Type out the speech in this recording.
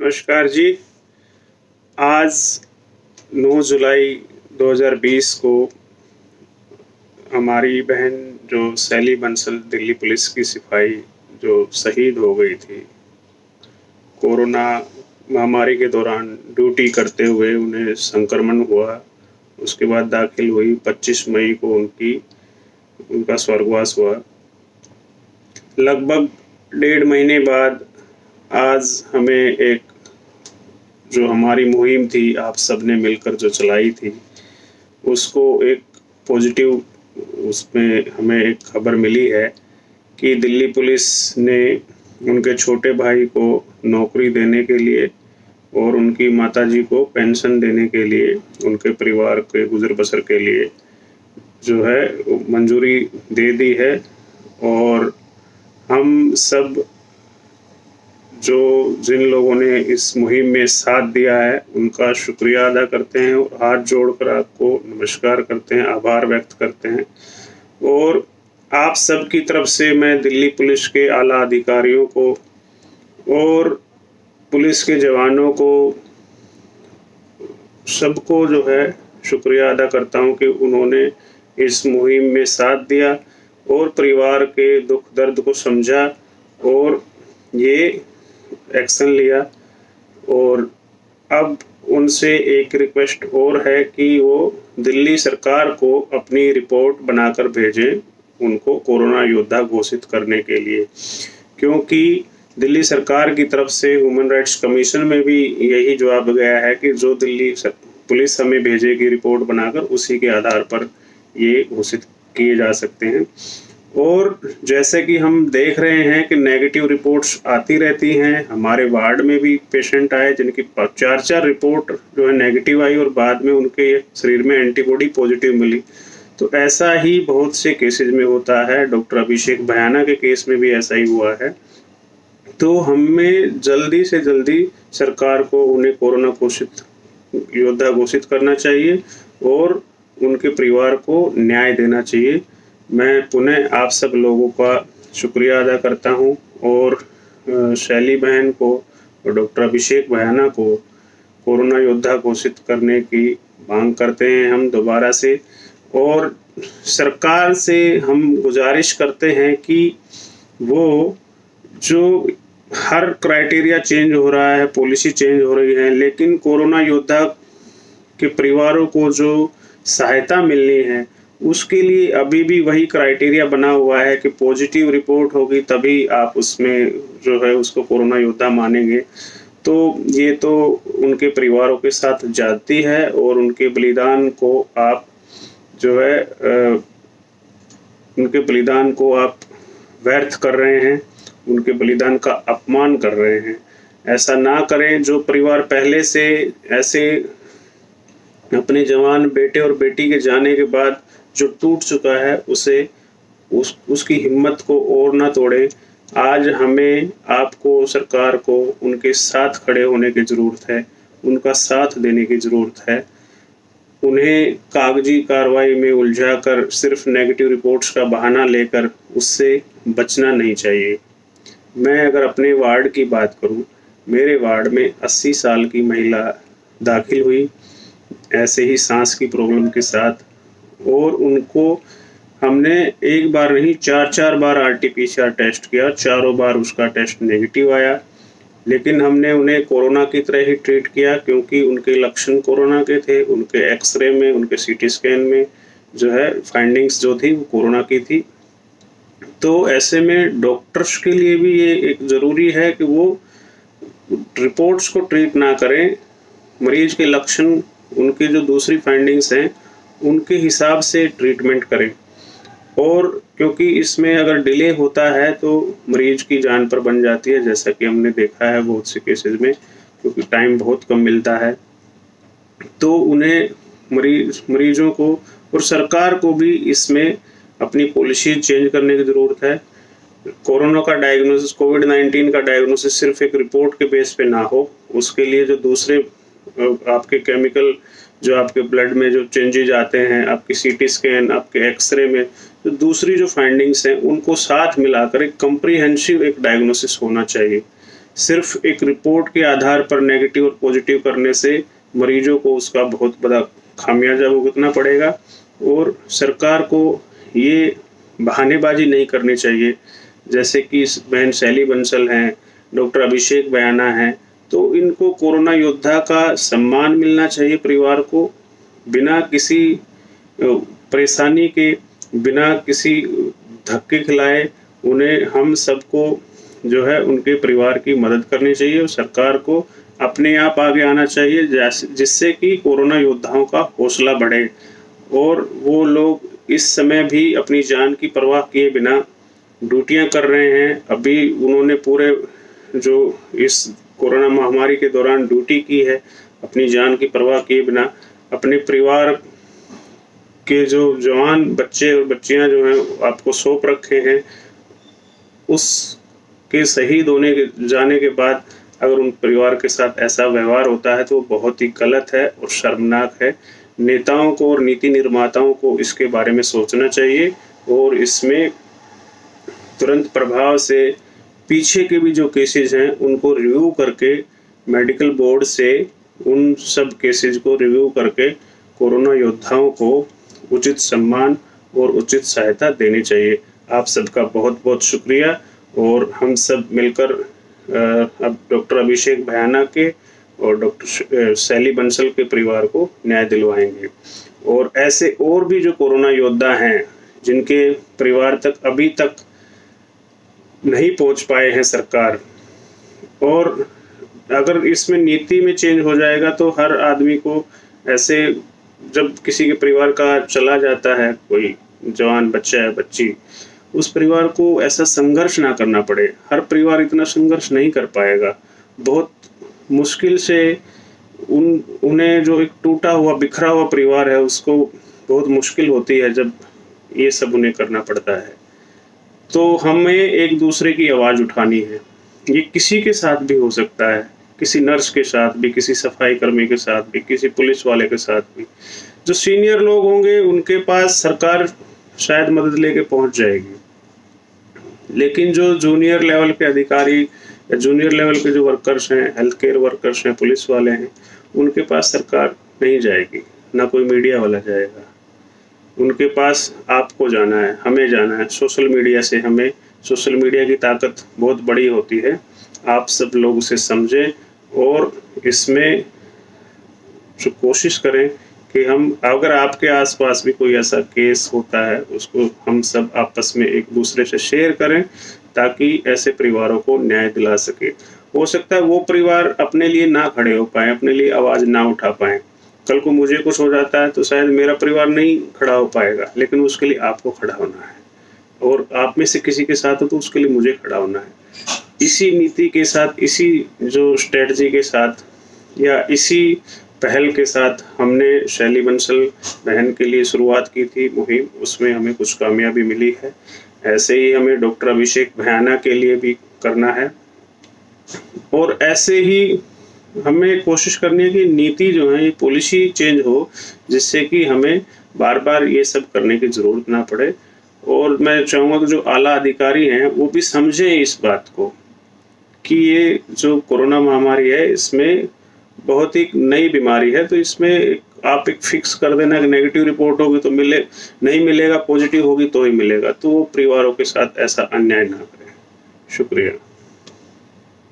नमस्कार जी। आज 9 जुलाई 2020 को हमारी बहन जो शैली बंसल दिल्ली पुलिस की सिपाही जो शहीद हो गई थी, कोरोना महामारी के दौरान ड्यूटी करते हुए उन्हें संक्रमण हुआ। उसके बाद दाखिल हुई। 25 मई को उनका स्वर्गवास हुआ। लगभग 1.5 महीने बाद आज हमें एक जो हमारी मुहिम थी, आप सबने मिलकर जो चलाई थी, उसको एक पॉजिटिव उसमें हमें एक खबर मिली है कि दिल्ली पुलिस ने उनके छोटे भाई को नौकरी देने के लिए और उनकी माताजी को पेंशन देने के लिए, उनके परिवार के गुजर बसर के लिए जो है मंजूरी दे दी है। और हम सब जिन लोगों ने इस मुहिम में साथ दिया है, उनका शुक्रिया अदा करते हैं और हाथ जोड़कर आपको नमस्कार करते हैं, आभार व्यक्त करते हैं। और आप सब की तरफ से मैं दिल्ली पुलिस के आला अधिकारियों को और पुलिस के जवानों को सबको जो है शुक्रिया अदा करता हूं कि उन्होंने इस मुहिम में साथ दिया और परिवार के दुख दर्द को समझा और ये एक्शन लिया। और अब उनसे एक रिक्वेस्ट और है कि वो दिल्ली सरकार को अपनी रिपोर्ट बनाकर भेजें, उनको कोरोना योद्धा घोषित करने के लिए, क्योंकि दिल्ली सरकार की तरफ से ह्यूमन राइट्स कमीशन में भी यही जवाब गया है कि जो दिल्ली पुलिस हमें भेजेगी रिपोर्ट बनाकर, उसी के आधार पर ये घोषित किए जा सकते हैं। और जैसे कि हम देख रहे हैं कि नेगेटिव रिपोर्ट्स आती रहती हैं, हमारे वार्ड में भी पेशेंट आए जिनकी 4 रिपोर्ट जो है नेगेटिव आई और बाद में उनके शरीर में एंटीबॉडी पॉजिटिव मिली। तो ऐसा ही बहुत से केसेज में होता है। डॉक्टर अभिषेक भयाना के केस में भी ऐसा ही हुआ है। तो हमें जल्दी से जल्दी सरकार को उन्हें कोरोना योद्धा घोषित करना चाहिए और उनके परिवार को न्याय देना चाहिए। मैं पुनः आप सब लोगों का शुक्रिया अदा करता हूं और शैली बहन को और डॉक्टर अभिषेक भयाना को कोरोना योद्धा घोषित करने की मांग करते हैं हम दोबारा से। और सरकार से हम गुजारिश करते हैं कि वो जो हर क्राइटेरिया चेंज हो रहा है, पॉलिसी चेंज हो रही है, लेकिन कोरोना योद्धा के परिवारों को जो सहायता मिलनी है उसके लिए अभी भी वही क्राइटेरिया बना हुआ है कि पॉजिटिव रिपोर्ट होगी तभी आप उसमें जो है उसको कोरोना योद्धा मानेंगे। तो ये तो उनके परिवारों के साथ ज्यादती है और उनके बलिदान को आप जो है उनके बलिदान को आप व्यर्थ कर रहे हैं, उनके बलिदान का अपमान कर रहे हैं। ऐसा ना करें। जो परिवार पहले से ऐसे अपने जवान बेटे और बेटी के जाने के बाद जो टूट चुका है उसकी हिम्मत को और ना तोड़े। आज हमें आपको, सरकार को उनके साथ खड़े होने की ज़रूरत है, उनका साथ देने की ज़रूरत है। उन्हें कागजी कार्रवाई में उलझाकर सिर्फ नेगेटिव रिपोर्ट्स का बहाना लेकर उससे बचना नहीं चाहिए। मैं अगर अपने वार्ड की बात करूं, मेरे वार्ड में 80 साल की महिला दाखिल हुई ऐसे ही सांस की प्रॉब्लम के साथ, और उनको हमने एक बार नहीं 4 बार RT-PCR टेस्ट किया, चारों बार उसका टेस्ट नेगेटिव आया। लेकिन हमने उन्हें कोरोना की तरह ही ट्रीट किया क्योंकि उनके लक्षण कोरोना के थे। उनके एक्सरे में, उनके CT स्कैन में जो है फाइंडिंग्स जो थी वो कोरोना की थी। तो ऐसे में डॉक्टर्स के लिए भी ये एक ज़रूरी है कि वो रिपोर्ट्स को ट्रीट ना करें, मरीज के लक्षण, उनकी जो दूसरी फाइंडिंग्स हैं उनके हिसाब से ट्रीटमेंट करें। और क्योंकि इसमें अगर डिले होता है तो मरीज की जान पर बन जाती है, जैसा कि हमने देखा है बहुत से केसेस में, क्योंकि टाइम बहुत कम मिलता है। तो उन्हें मरीजों को और सरकार को भी इसमें अपनी पॉलिसी चेंज करने की ज़रूरत है। कोरोना का डायग्नोसिस, कोविड-19 का डायग्नोसिस सिर्फ एक रिपोर्ट के बेस पे ना हो, उसके लिए जो दूसरे आपके केमिकल, जो आपके ब्लड में जो चेंजेज आते हैं, आपकी CT स्कैन, आपके एक्सरे में जो दूसरी जो फाइंडिंग्स हैं, उनको साथ मिलाकर एक कम्प्रीहेंसिव एक डायग्नोसिस होना चाहिए। सिर्फ एक रिपोर्ट के आधार पर नेगेटिव और पॉजिटिव करने से मरीजों को उसका बहुत बड़ा खामियाजा भुगतना पड़ेगा। और सरकार को ये बहानेबाजी नहीं करनी चाहिए, जैसे कि बहन शैली बंसल हैं, डॉक्टर अभिषेक बयाना हैं, तो इनको कोरोना योद्धा का सम्मान मिलना चाहिए परिवार को, बिना किसी परेशानी के, बिना किसी धक्के खिलाए उन्हें हम सबको जो है उनके परिवार की मदद करनी चाहिए और सरकार को अपने आप आगे आना चाहिए, जिससे कि कोरोना योद्धाओं का हौसला बढ़े और वो लोग इस समय भी अपनी जान की परवाह किए बिना ड्यूटियां कर रहे हैं। अभी उन्होंने पूरे जो इस कोरोना महामारी के दौरान ड्यूटी की है, अपनी जान की परवाह किए बिना अपने परिवार के जो जवान बच्चे और बच्चियां जो हैं आपको सौंप रखे हैं, उसके शहीद होने के जाने के बाद अगर उन परिवार के साथ ऐसा व्यवहार होता है तो बहुत ही गलत है और शर्मनाक है। नेताओं को और नीति निर्माताओं को इसके बारे में सोचना चाहिए और इसमें तुरंत प्रभाव से पीछे के भी जो केसेस हैं उनको रिव्यू करके, मेडिकल बोर्ड से उन सब केसेस को रिव्यू करके कोरोना योद्धाओं को उचित सम्मान और उचित सहायता देनी चाहिए। आप सबका बहुत बहुत शुक्रिया और हम सब मिलकर अब डॉक्टर अभिषेक बयाना के और डॉक्टर शैली बंसल के परिवार को न्याय दिलवाएंगे। और ऐसे और भी जो कोरोना योद्धा हैं जिनके परिवार तक अभी तक नहीं पहुंच पाए हैं सरकार, और अगर इसमें नीति में चेंज हो जाएगा तो हर आदमी को ऐसे, जब किसी के परिवार का चला जाता है कोई जवान बच्चा है, बच्ची, उस परिवार को ऐसा संघर्ष ना करना पड़े। हर परिवार इतना संघर्ष नहीं कर पाएगा, बहुत मुश्किल से उन्हें जो एक टूटा हुआ बिखरा हुआ परिवार है उसको बहुत मुश्किल होती है जब ये सब उन्हें करना पड़ता है। तो हमें एक दूसरे की आवाज़ उठानी है। ये किसी के साथ भी हो सकता है, किसी नर्स के साथ भी, किसी सफाई कर्मी के साथ भी, किसी पुलिस वाले के साथ भी। जो सीनियर लोग होंगे उनके पास सरकार शायद मदद लेके पहुंच जाएगी, लेकिन जो जूनियर लेवल के अधिकारी या जूनियर लेवल के जो वर्कर्स हैं, हेल्थ केयर वर्कर्स हैं, पुलिस वाले हैं, उनके पास सरकार नहीं जाएगी, ना कोई मीडिया वाला जाएगा। उनके पास आपको जाना है, हमें जाना है। सोशल मीडिया से हमें, सोशल मीडिया की ताकत बहुत बड़ी होती है, आप सब लोग उसे समझें और इसमें जो कोशिश करें कि हम, अगर आपके आसपास भी कोई ऐसा केस होता है उसको हम सब आपस में एक दूसरे से शेयर करें ताकि ऐसे परिवारों को न्याय दिला सके। हो सकता है वो परिवार अपने लिए ना खड़े हो पाए, अपने लिए आवाज़ ना उठा पाए। कल को मुझे कुछ हो जाता है तो शायद मेरा परिवार नहीं खड़ा हो पाएगा, लेकिन उसके लिए आपको खड़ा होना है, और आप में से किसी के साथ हो तो उसके लिए मुझे खड़ा होना है। इसी नीति के साथ, इसी जो स्ट्रेटजी के साथ या इसी पहल के साथ हमने शैली बंसल बहन के लिए शुरुआत की थी मुहिम, उसमें हमें कुछ कामयाबी मिली है। ऐसे ही हमें डॉक्टर अभिषेक बयाना के लिए भी करना है और ऐसे ही हमें कोशिश करनी है कि नीति जो है, ये पॉलिसी चेंज हो जिससे कि हमें बार बार ये सब करने की ज़रूरत ना पड़े। और मैं चाहूँगा कि जो आला अधिकारी हैं वो भी समझें इस बात को कि ये जो कोरोना महामारी है इसमें बहुत ही नई बीमारी है, तो इसमें आप एक फिक्स कर देना कि नेगेटिव रिपोर्ट होगी तो मिले, नहीं मिलेगा, पॉजिटिव होगी तो ही मिलेगा। तो वो परिवारों के साथ ऐसा अन्याय ना करें। शुक्रिया।